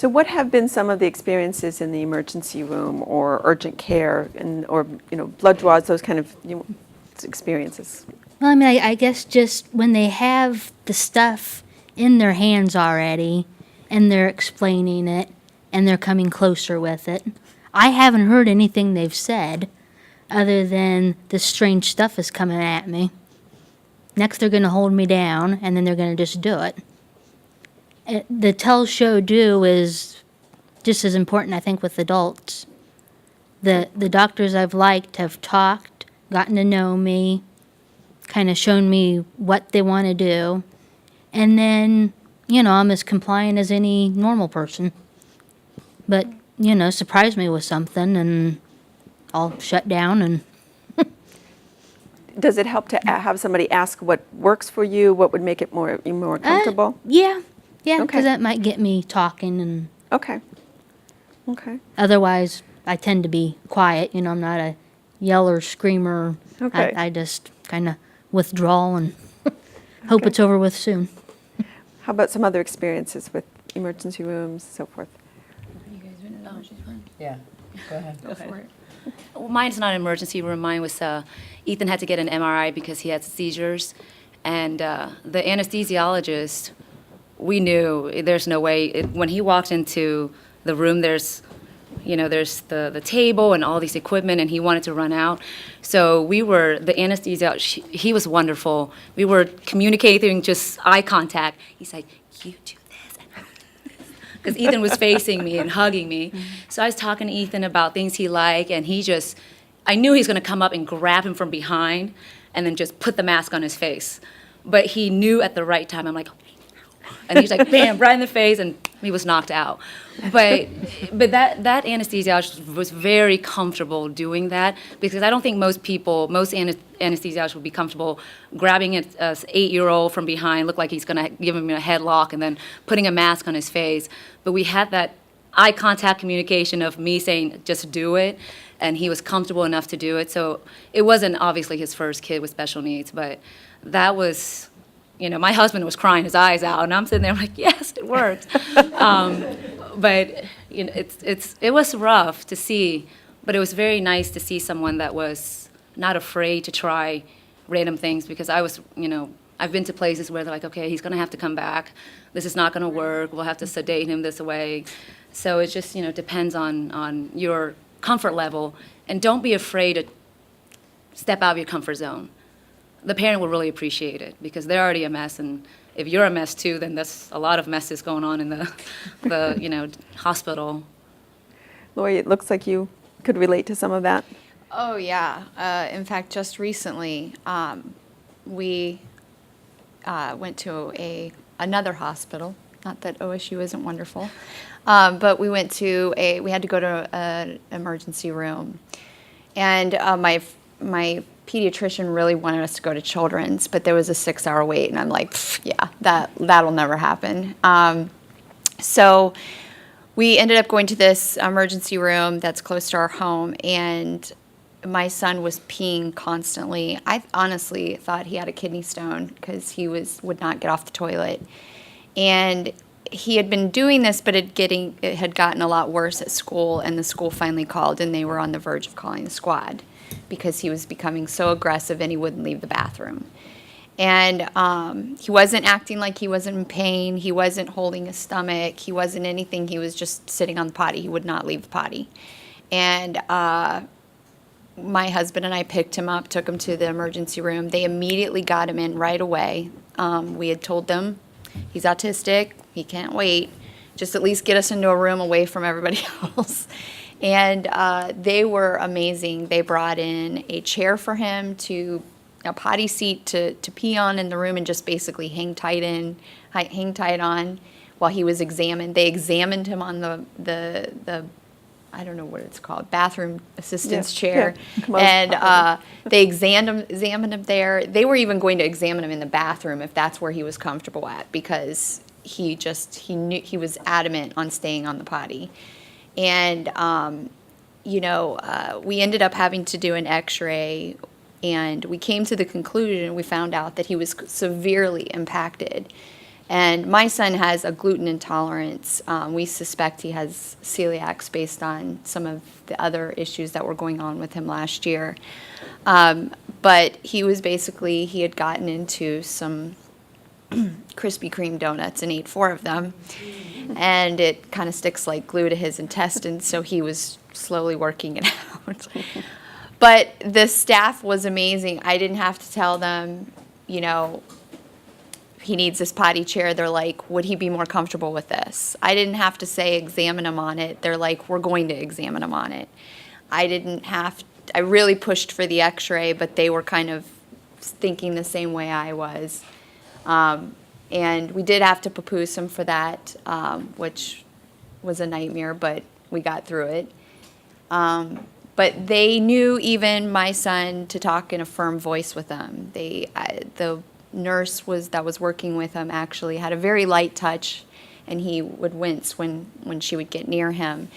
So what have been some of the experiences in the emergency room or urgent care or blood draws, those kind of experiences? Well, I mean, I guess just when they have the stuff in their hands already and they're explaining it and they're coming closer with it, I haven't heard anything they've said other than this strange stuff is coming at me. Next, they're going to hold me down, and then they're going to just do it. The tell, show, do is just as important, I think, with adults. The doctors I've liked have talked, gotten to know me, kind of shown me what they want to do, and then, I'm as compliant as any normal person. But, surprise me with something, and I'll shut down and... Does it help to have somebody ask what works for you? What would make it more comfortable? Yeah, because Okay. that might get me talking, and Okay. otherwise I tend to be quiet. I'm not a yeller, screamer. Okay. I just kind of withdraw and hope Okay. it's over with soon. How about some other experiences with emergency rooms, so forth? You guys been in an emergency room? Yeah, go ahead. Go for it. Well, mine's not an emergency room. Mine was Ethan had to get an MRI because he had seizures, and the anesthesiologist, we knew there's no way. When he walked into the room, there's the table and all these equipment, and he wanted to run out. So the anesthesiologist, he was wonderful. We were communicating, just eye contact. He's like, you do this, because Ethan was facing me and hugging me. So I was talking to Ethan about things he liked, and I knew he was going to come up and grab him from behind and then just put the mask on his face. But he knew at the right time. I'm like, and he's like, bam, right in the face, and he was knocked out. But that anesthesiologist was very comfortable doing that, because I don't think most anesthesiologists would be comfortable grabbing an 8-year-old from behind, look like he's going to give him a headlock, and then putting a mask on his face. But we had that eye contact communication of me saying, just do it, and he was comfortable enough to do it. So it wasn't obviously his first kid with special needs, but that was... my husband was crying his eyes out, and I'm sitting there like, yes, it worked. But it was rough to see, but it was very nice to see someone that was not afraid to try random things, because I've been to places where they're like, okay, he's going to have to come back. This is not going to work. We'll have to sedate him this way. So it just, depends on your comfort level, and don't be afraid to step out of your comfort zone. The parent will really appreciate it, because they're already a mess, and if you're a mess too, then there's a lot of messes going on in the hospital. Lori, it looks like you could relate to some of that. Oh, yeah. In fact, just recently, we went to another hospital. Not that OSU isn't wonderful, but we had to go to an emergency room, and my pediatrician really wanted us to go to children's, but there was a 6-hour wait, and I'm like, yeah, that'll never happen. So we ended up going to this emergency room that's close to our home, and my son was peeing constantly. I honestly thought he had a kidney stone, because he would not get off the toilet. And he had been doing this, but it had gotten a lot worse at school, and the school finally called, and they were on the verge of calling the squad, because he was becoming so aggressive and he wouldn't leave the bathroom. And he wasn't acting like he wasn't in pain. He wasn't holding his stomach. He wasn't anything. He was just sitting on the potty. He would not leave the potty. And my husband and I picked him up, took him to the emergency room. They immediately got him in right away. We had told them, he's autistic, he can't wait. Just at least get us into a room away from everybody else. And they were amazing. They brought in a chair for him, a potty seat to pee on in the room, and just basically hang tight on while he was examined. They examined him on the I don't know what it's called, bathroom assistant's chair. Yeah. Uh-huh. And they examined him there. They were even going to examine him in the bathroom if that's where he was comfortable at, because he knew he was adamant on staying on the potty. And, we ended up having to do an x-ray, and we came to the conclusion, we found out that he was severely impacted. And my son has a gluten intolerance. We suspect he has celiacs based on some of the other issues that were going on with him last year. But he had gotten into some Krispy Kreme donuts and ate 4 of them. And it kind of sticks like glue to his intestines, so he was slowly working it out. But the staff was amazing. I didn't have to tell them, he needs this potty chair. They're like, would he be more comfortable with this? I didn't have to say examine him on it. They're like, we're going to examine him on it. I really pushed for the x-ray, but they were kind of thinking the same way I was. And we did have to papoose him for that, which was a nightmare, but we got through it. But they knew, even my son, to talk in a firm voice with him. The nurse that was working with him actually had a very light touch, and he would wince when she would get near him.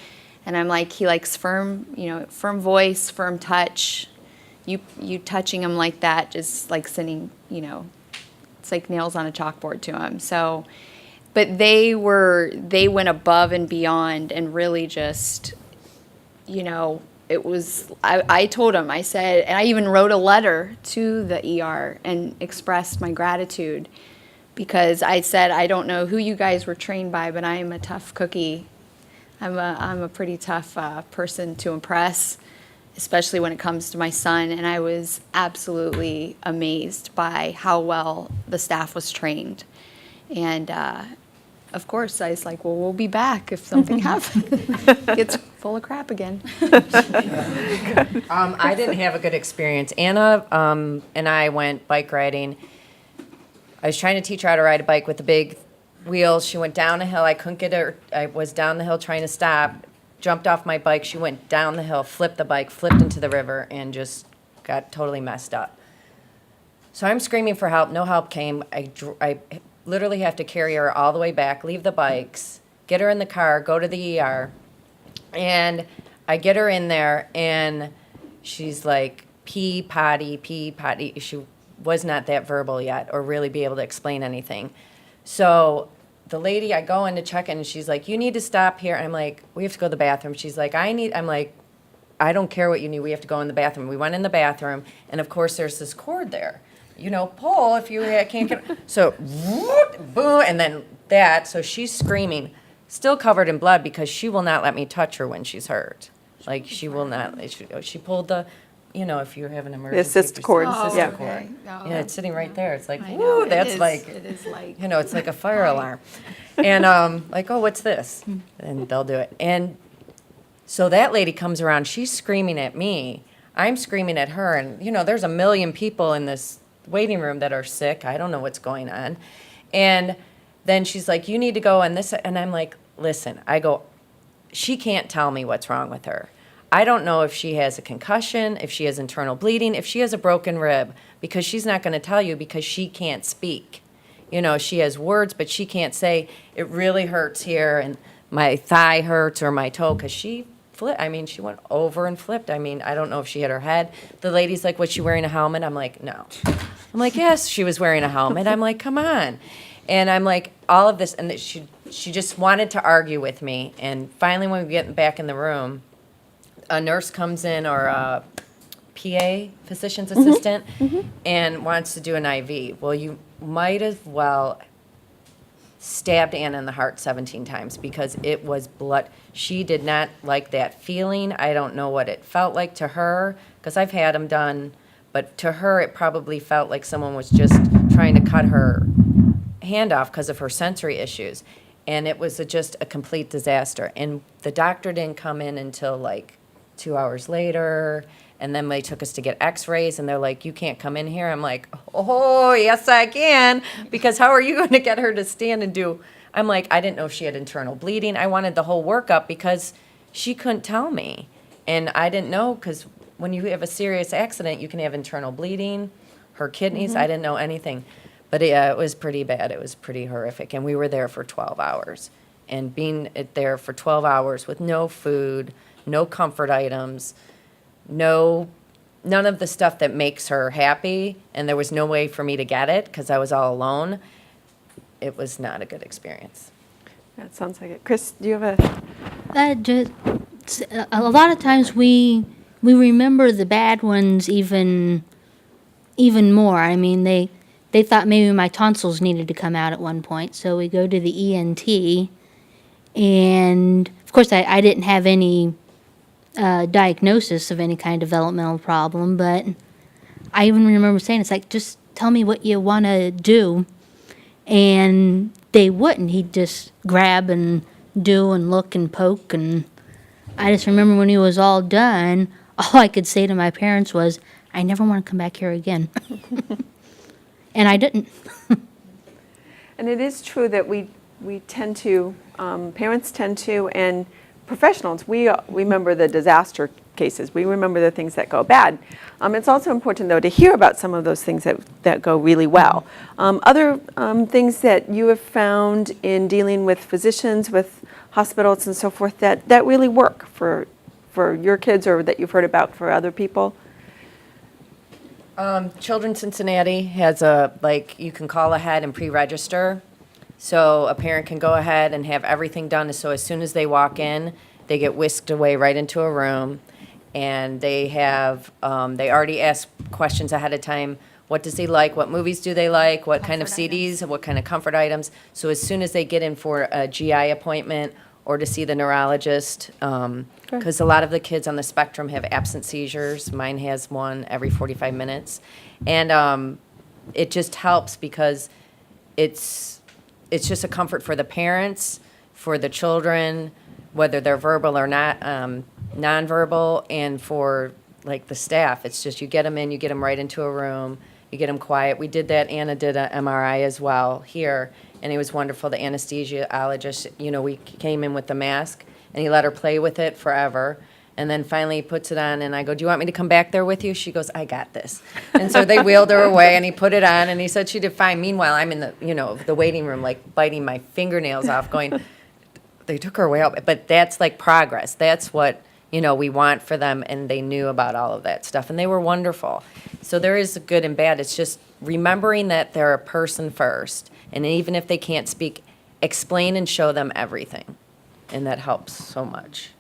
And I'm like, he likes firm voice, firm touch. You touching him like that, just like sending, it's like nails on a chalkboard to him. So, but they went above and beyond, and really just, it was, I told him, I said, and I even wrote a letter to the ER and expressed my gratitude, because I said, I don't know who you guys were trained by, but I am a tough cookie. I'm a pretty tough person to impress, especially when it comes to my son. And I was absolutely amazed by how well the staff was trained. And of course, I was like, well, we'll be back if something happens. It's full of crap again. I didn't have a good experience. Anna and I went bike riding. I was trying to teach her how to ride a bike with the big wheels. She went down a hill. I couldn't get her. I was down the hill trying to stop. Jumped off my bike. She went down the hill, flipped the bike, flipped into the river, and just got totally messed up. So I'm screaming for help. No help came. I literally have to carry her all the way back, leave the bikes, get her in the car, go to the ER. And I get her in there, and she's like, pee, potty. She was not that verbal yet, or really be able to explain anything. So the lady, I go in to check in, and she's like, you need to stop here. And I'm like, we have to go to the bathroom. She's like, I'm like, I don't care what you need. We have to go in the bathroom. We went in the bathroom, and of course there's this cord there. Pull if you can't get it. So, boom, and then that. So she's screaming, still covered in blood, because she will not let me touch her when she's hurt. Like, she will not. She pulled the, if you have an emergency. The assist cord. Assist Yeah. cord. Oh. Yeah, it's sitting right there. It's like, I know, woo, it that's is- like, it is like, it's like a fire alarm. And like, oh, what's this? And they'll do it. And so that lady comes around. She's screaming at me. I'm screaming at her. And, there's a million people in this waiting room that are sick. I don't know what's going on. And then she's like, you need to go and this. And I'm like, listen, she can't tell me what's wrong with her. I don't know if she has a concussion, if she has internal bleeding, if she has a broken rib, because she's not going to tell you, because she can't speak. She has words, but she can't say, it really hurts here, and my thigh hurts, or my toe, because she flipped. She went over and flipped. I don't know if she hit her head. The lady's like, was she wearing a helmet? I'm like, no. I'm like, yes, she was wearing a helmet. I'm like, come on. And I'm like, all of this, and she just wanted to argue with me. And finally, when we get back in the room, a nurse comes in, or a PA, physician's assistant, and wants to do an IV. Well, you might as well stabbed Anna in the heart 17 times, because it was blood. She did not like that feeling. I don't know what it felt like to her, because I've had them done, but to her it probably felt like someone was just trying to cut her hand off because of her sensory issues. And it was just a complete disaster. And the doctor didn't come in until like 2 hours later. And then they took us to get x-rays, and they're like, you can't come in here. I'm like, oh, yes, I can, because how are you going to get her to stand and do? I'm like, I didn't know if she had internal bleeding. I wanted the whole workup, because she couldn't tell me. And I didn't know, because when you have a serious accident, you can have internal bleeding, her kidneys. I didn't know anything. But it was pretty bad. It was pretty horrific. And we were there for 12 hours. And being there for 12 hours with no food, no comfort items, none of the stuff that makes her happy, and there was no way for me to get it because I was all alone. it was not a good experience. That sounds like it. Chris, do you have a? That just a lot of times we remember the bad ones even more. I mean, they thought maybe my tonsils needed to come out at one point, so we go to the ENT, and of course I didn't have any diagnosis of any kind of developmental problem, but I even remember saying, it's like, just tell me what you want to do, and they wouldn't. He'd just grab and do and look and poke, and I just remember when he was all done, all I could say to my parents was, I never want to come back here again. And I didn't. And it is true that we tend to, parents tend to, and professionals, we remember the disaster cases. We remember the things that go bad. It's also important, though, to hear about some of those things that go really well. Other things that you have found in dealing with physicians, with hospitals and so forth, that really work for your kids, or that you've heard about for other people? Children's Cincinnati has you can call ahead and pre-register. So a parent can go ahead and have everything done. So as soon as they walk in, they get whisked away right into a room. And they already ask questions ahead of time. What does he like? What movies do they like? What kind of CDs? What kind of comfort items? So as soon as they get in for a GI appointment or to see the neurologist, because a lot of the kids on the spectrum have absent seizures. Mine has one every 45 minutes. And it just helps because it's just a comfort for the parents, for the children, whether they're verbal or not, nonverbal, and for like the staff. It's just you get them in, you get them right into a room, you get them quiet. We did that. Anna did an MRI as well here, and it was wonderful. The anesthesiologist, we came in with the mask, and he let her play with it forever. And then finally he puts it on, and I go, do you want me to come back there with you? She goes, I got this. And so they wheeled her away, and he put it on, and he said she did fine. Meanwhile, I'm in the waiting room, like biting my fingernails off, going, they took her way out. But that's like progress. That's what, we want for them, and they knew about all of that stuff, and they were wonderful. So there is good and bad. It's just remembering that they're a person first, and even if they can't speak, explain and show them everything, and that helps so much.